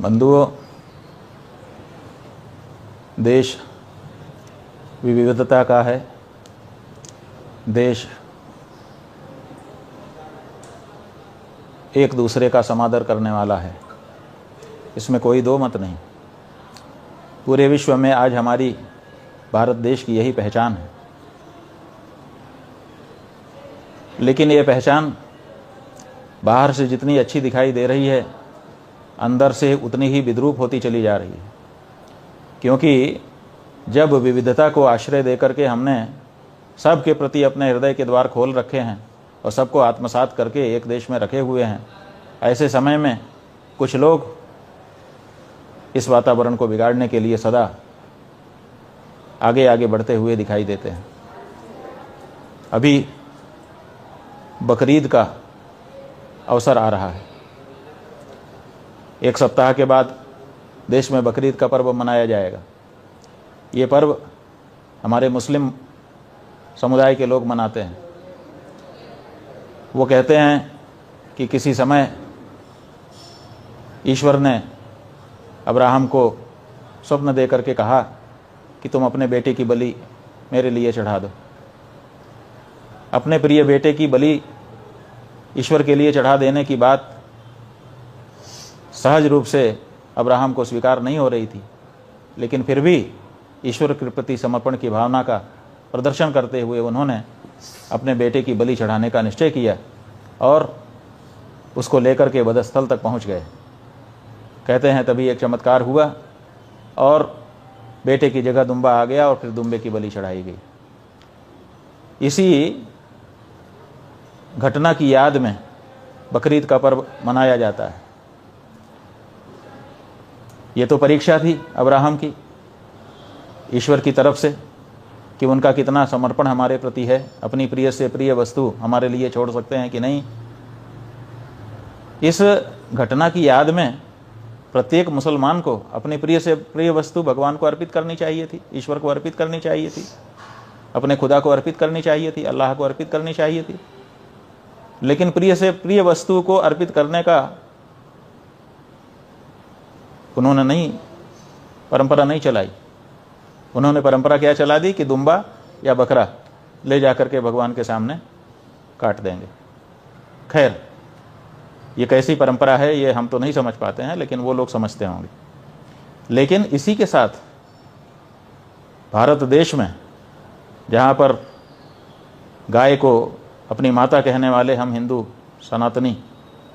बंधुओं, देश विविधता का है। देश एक दूसरे का समादर करने वाला है, इसमें कोई दो मत नहीं। पूरे विश्व में आज हमारी भारत देश की यही पहचान है। लेकिन ये पहचान बाहर से जितनी अच्छी दिखाई दे रही है, अंदर से उतनी ही विद्रूप होती चली जा रही है। क्योंकि जब विविधता को आश्रय देकर के हमने सबके प्रति अपने हृदय के द्वार खोल रखे हैं और सबको आत्मसात करके एक देश में रखे हुए हैं, ऐसे समय में कुछ लोग इस वातावरण को बिगाड़ने के लिए सदा आगे आगे बढ़ते हुए दिखाई देते हैं। अभी बकरीद का अवसर आ रहा है। एक सप्ताह के बाद देश में बकरीद का पर्व मनाया जाएगा। ये पर्व हमारे मुस्लिम समुदाय के लोग मनाते हैं। वो कहते हैं कि किसी समय ईश्वर ने अब्राहम को स्वप्न दे करके कहा कि तुम अपने बेटे की बलि मेरे लिए चढ़ा दो। अपने प्रिय बेटे की बलि ईश्वर के लिए चढ़ा देने की बात सहज रूप से अब्राहम को स्वीकार नहीं हो रही थी, लेकिन फिर भी ईश्वर के प्रति समर्पण की भावना का प्रदर्शन करते हुए उन्होंने अपने बेटे की बलि चढ़ाने का निश्चय किया और उसको लेकर के वधस्थल तक पहुंच गए। कहते हैं तभी एक चमत्कार हुआ और बेटे की जगह दुम्बा आ गया और फिर दुम्बे की बलि चढ़ाई गई। इसी घटना की याद में बकरीद का पर्व मनाया जाता है। ये तो परीक्षा थी अब्राहम की ईश्वर की तरफ से कि उनका कितना समर्पण हमारे प्रति है, अपनी प्रिय से प्रिय वस्तु हमारे लिए छोड़ सकते हैं कि नहीं। इस घटना की याद में प्रत्येक मुसलमान को अपनी प्रिय से प्रिय वस्तु भगवान को अर्पित करनी चाहिए थी, ईश्वर को अर्पित करनी चाहिए थी, अपने खुदा को अर्पित करनी चाहिए थी, अल्लाह को अर्पित करनी चाहिए थी। लेकिन प्रिय से प्रिय वस्तु को अर्पित करने का उन्होंने परंपरा नहीं चलाई। उन्होंने परंपरा क्या चला दी कि दुम्बा या बकरा ले जाकर के भगवान के सामने काट देंगे। खैर, ये कैसी परंपरा है ये हम तो नहीं समझ पाते हैं, लेकिन वो लोग समझते होंगे। लेकिन इसी के साथ भारत देश में जहाँ पर गाय को अपनी माता कहने वाले हम हिंदू सनातनी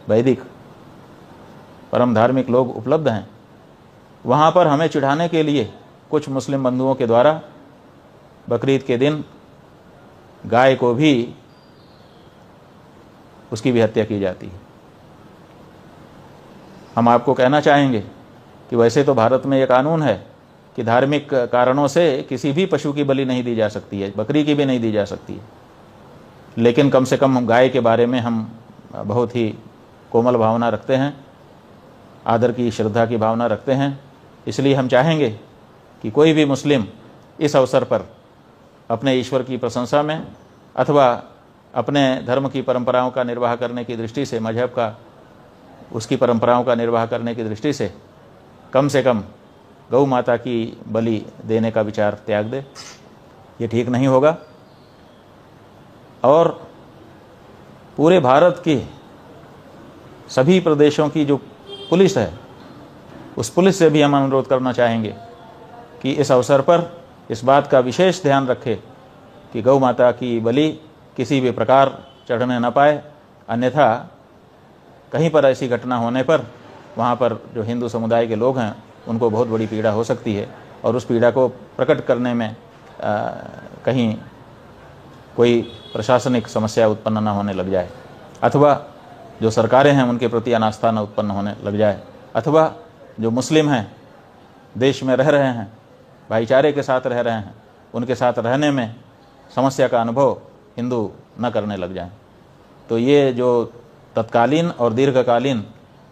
वैदिक परम धार्मिक लोग उपलब्ध हैं, वहाँ पर हमें चिढ़ाने के लिए कुछ मुस्लिम बंधुओं के द्वारा बकरीद के दिन गाय को भी उसकी भी हत्या की जाती है। हम आपको कहना चाहेंगे कि वैसे तो भारत में यह कानून है कि धार्मिक कारणों से किसी भी पशु की बलि नहीं दी जा सकती है, बकरी की भी नहीं दी जा सकती है। लेकिन कम से कम गाय के बारे में हम बहुत ही कोमल भावना रखते हैं, आदर की श्रद्धा की भावना रखते हैं। इसलिए हम चाहेंगे कि कोई भी मुस्लिम इस अवसर पर अपने ईश्वर की प्रशंसा में अथवा अपने धर्म की परंपराओं का निर्वाह करने की दृष्टि से, मजहब का उसकी परंपराओं का निर्वाह करने की दृष्टि से कम गौ माता की बलि देने का विचार त्याग दे। ये ठीक नहीं होगा। और पूरे भारत के सभी प्रदेशों की जो पुलिस है, उस पुलिस से भी हम अनुरोध करना चाहेंगे कि इस अवसर पर इस बात का विशेष ध्यान रखे कि गौ माता की बलि किसी भी प्रकार चढ़ने न पाए। अन्यथा कहीं पर ऐसी घटना होने पर वहाँ पर जो हिंदू समुदाय के लोग हैं उनको बहुत बड़ी पीड़ा हो सकती है और उस पीड़ा को प्रकट करने में कहीं कोई प्रशासनिक समस्या उत्पन्न न होने लग जाए, अथवा जो सरकारें हैं उनके प्रति अनास्था न उत्पन्न होने लग जाए, अथवा जो मुस्लिम हैं देश में रह रहे हैं, भाईचारे के साथ रह रहे हैं, उनके साथ रहने में समस्या का अनुभव हिंदू न करने लग जाएं। तो ये जो तत्कालीन और दीर्घकालीन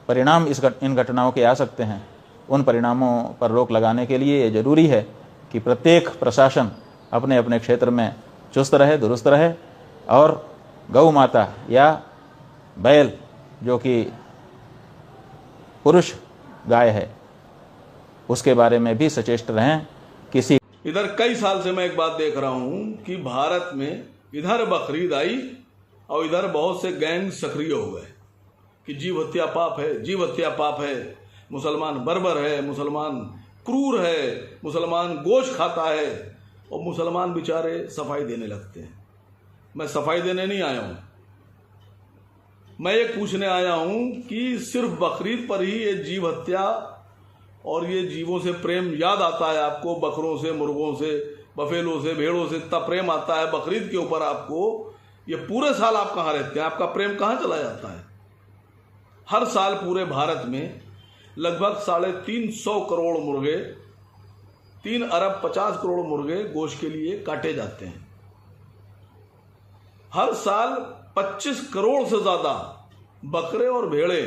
परिणाम इन घटनाओं के आ सकते हैं, उन परिणामों पर रोक लगाने के लिए ये जरूरी है कि प्रत्येक प्रशासन अपने अपने क्षेत्र में चुस्त रहे, दुरुस्त रहे और गौ माता या बैल जो कि पुरुष गाय है, उसके बारे में भी सचेत रहें। किसी इधर कई साल से मैं एक बात देख रहा हूं कि भारत में इधर बकरीद आई और इधर बहुत से गैंग सक्रिय हो गए कि जीव हत्या पाप है, जीव हत्या पाप है, मुसलमान बर्बर है, मुसलमान क्रूर है, मुसलमान गोश्त खाता है, और मुसलमान बेचारे सफाई देने लगते हैं। मैं सफाई देने नहीं आया हूं, मैं ये पूछने आया हूं कि सिर्फ बकरीद पर ही ये जीव हत्या और ये जीवों से प्रेम याद आता है आपको, बकरों से, मुर्गों से, बफेलों से, भेड़ों से इतना प्रेम आता है बकरीद के ऊपर आपको, ये पूरे साल आप कहाँ रहते हैं? आपका प्रेम कहाँ चला जाता है? हर साल पूरे भारत में लगभग 350 करोड़ मुर्गे, 3 अरब 50 करोड़ मुर्गे गोश्त के लिए काटे जाते हैं। हर साल 25 करोड़ से ज्यादा बकरे और भेड़े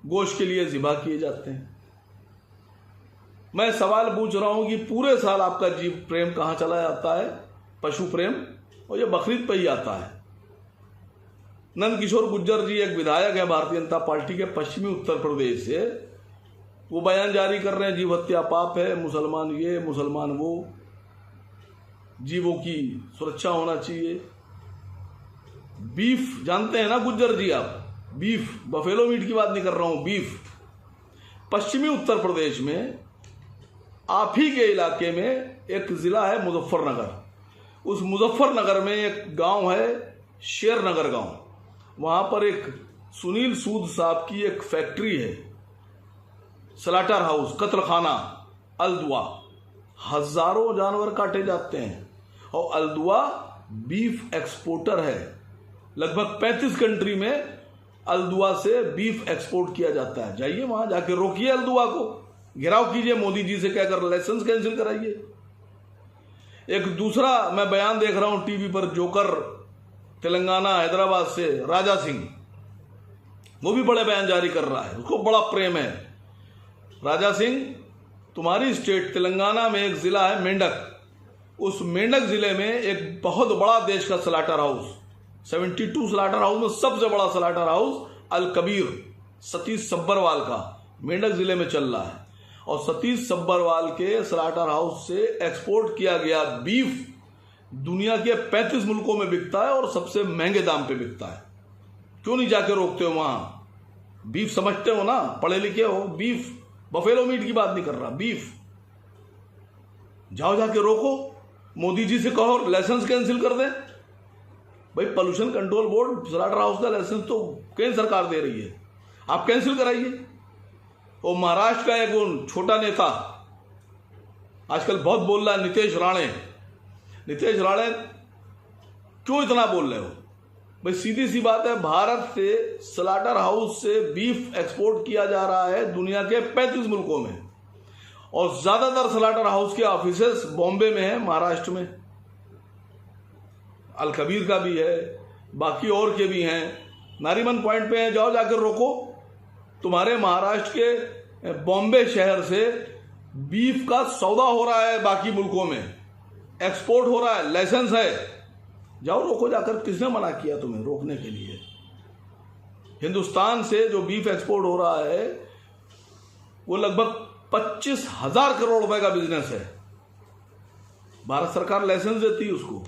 गोश्त के लिए ज़िबा किए जाते हैं। मैं सवाल पूछ रहा हूं कि पूरे साल आपका जीव प्रेम कहां चला जाता है? पशु प्रेम, और ये बकरीद पे ही आता है। नंद किशोर गुर्जर जी एक विधायक है भारतीय जनता पार्टी के पश्चिमी उत्तर प्रदेश से, वो बयान जारी कर रहे हैं जीव हत्या पाप है, मुसलमान ये, मुसलमान वो, जीवों की सुरक्षा होना चाहिए। बीफ जानते हैं ना गुर्जर जी आप? बीफ, बफेलो मीट की बात नहीं कर रहा हूं, बीफ। पश्चिमी उत्तर प्रदेश में आप ही के इलाके में एक जिला है मुजफ्फरनगर, उस मुजफ्फरनगर में एक गांव है शेरनगर गांव, वहां पर एक सुनील सूद साहब की एक फैक्ट्री है, स्लाटर हाउस, कत्लखाना, अलदुआ। हजारों जानवर काटे जाते हैं और अलदुआ बीफ एक्सपोर्टर है। लगभग 35 कंट्री में अलदुआ से बीफ एक्सपोर्ट किया जाता है। जाइए वहां जाके रोकिए अलदुआ को, घेराव कीजिए, मोदी जी से कहकर लाइसेंस कैंसिल कराइए। एक दूसरा मैं बयान देख रहा हूं टीवी पर, जोकर तेलंगाना हैदराबाद से राजा सिंह, वो भी बड़े बयान जारी कर रहा है, उसको बड़ा प्रेम है। राजा सिंह, तुम्हारी स्टेट तेलंगाना में एक जिला है मेंढक, उस मेंढक जिले में एक बहुत बड़ा देश का स्लाटर हाउस, 72 स्लाटर हाउस में सबसे बड़ा स्लाटर हाउस अल कबीर सतीश सब्बरवाल का मेंढक जिले में चल रहा है, और सतीश सब्बरवाल के स्लाटर हाउस से एक्सपोर्ट किया गया बीफ दुनिया के 35 मुल्कों में बिकता है और सबसे महंगे दाम पे बिकता है। क्यों नहीं जाके रोकते हो वहां? बीफ समझते हो ना, पढ़े लिखे हो। बीफ, बफेलो मीट की बात नहीं कर रहा, बीफ। जाओ जाके रोको, मोदी जी से कहो लाइसेंस कैंसिल कर दे। भाई pollution control board slaughter house का लाइसेंस तो केंद्र सरकार दे रही है, आप कैंसिल कराइए। और महाराष्ट्र का एक छोटा नेता आजकल बहुत बोल रहा है, नितेश राणे। नितेश राणे क्यों इतना बोल रहे हो भाई? सीधी सी बात है, भारत से स्लाटर हाउस से बीफ एक्सपोर्ट किया जा रहा है दुनिया के 35 मुल्कों में, और ज्यादातर स्लाटर हाउस के ऑफिसेस बॉम्बे में है, महाराष्ट्र में। अल कबीर का भी है, बाकी और के भी हैं, नारीमन पॉइंट पे हैं। जाओ जाकर रोको। तुम्हारे महाराष्ट्र के बॉम्बे शहर से बीफ का सौदा हो रहा है, बाकी मुल्कों में एक्सपोर्ट हो रहा है, लाइसेंस है। जाओ रोको जाकर। किसने मना किया तुम्हें रोकने के लिए? हिंदुस्तान से जो बीफ एक्सपोर्ट हो रहा है वो लगभग 25,000 करोड़ रुपए का बिजनेस है। भारत सरकार लाइसेंस देती है उसको।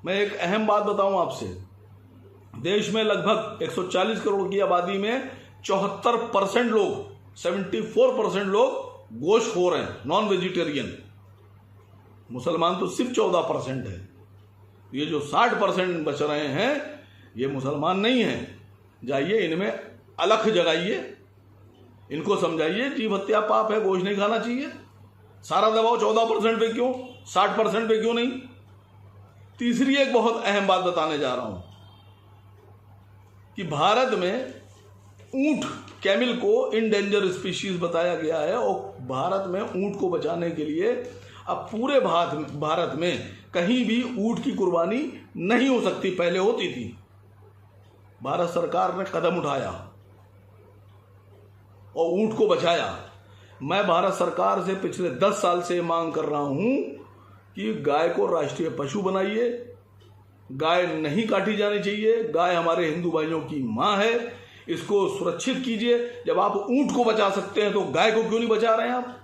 मैं एक अहम बात बताऊं आपसे, देश में लगभग 140 करोड़ की आबादी में 74% लोग, 74% लोग गोश्तखोर हैं, नॉन वेजिटेरियन। मुसलमान तो सिर्फ 14% है। ये जो 60% बच रहे हैं ये मुसलमान नहीं हैं। जाइए इनमें अलख जगाइए, इनको समझाइए जीव हत्या पाप है, गोश्त नहीं खाना चाहिए। सारा दबाव 14% पे क्यों, 60% पे क्यों नहीं? तीसरी एक बहुत अहम बात बताने जा रहा हूं कि भारत में ऊंट, कैमिल को इंडेंजर स्पीशीज बताया गया है, और भारत में ऊंट को बचाने के लिए अब पूरे भारत में कहीं भी ऊंट की कुर्बानी नहीं हो सकती। पहले होती थी, भारत सरकार ने कदम उठाया और ऊंट को बचाया। मैं भारत सरकार से पिछले 10 साल से मांग कर रहा हूं कि गाय को राष्ट्रीय पशु बनाइए। गाय नहीं काटी जानी चाहिए। गाय हमारे हिंदू भाइयों की मां है। इसको सुरक्षित कीजिए। जब आप ऊंट को बचा सकते हैं तो गाय को क्यों नहीं बचा रहे हैं आप?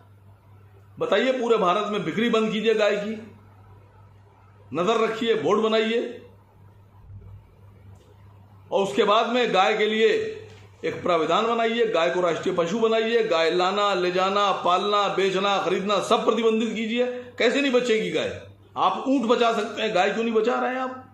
बताइए, पूरे भारत में बिक्री बंद कीजिए गाय की, नजर रखिए, बोर्ड बनाइए, और उसके बाद में गाय के लिए एक प्राविधान बनाइए, गाय को राष्ट्रीय पशु बनाइए, गाय लाना, ले जाना, पालना, बेचना, खरीदना सब प्रतिबंधित कीजिए। कैसे नहीं बचेगी गाय? आप ऊंट बचा सकते हैं, गाय क्यों नहीं बचा रहे हैं आप?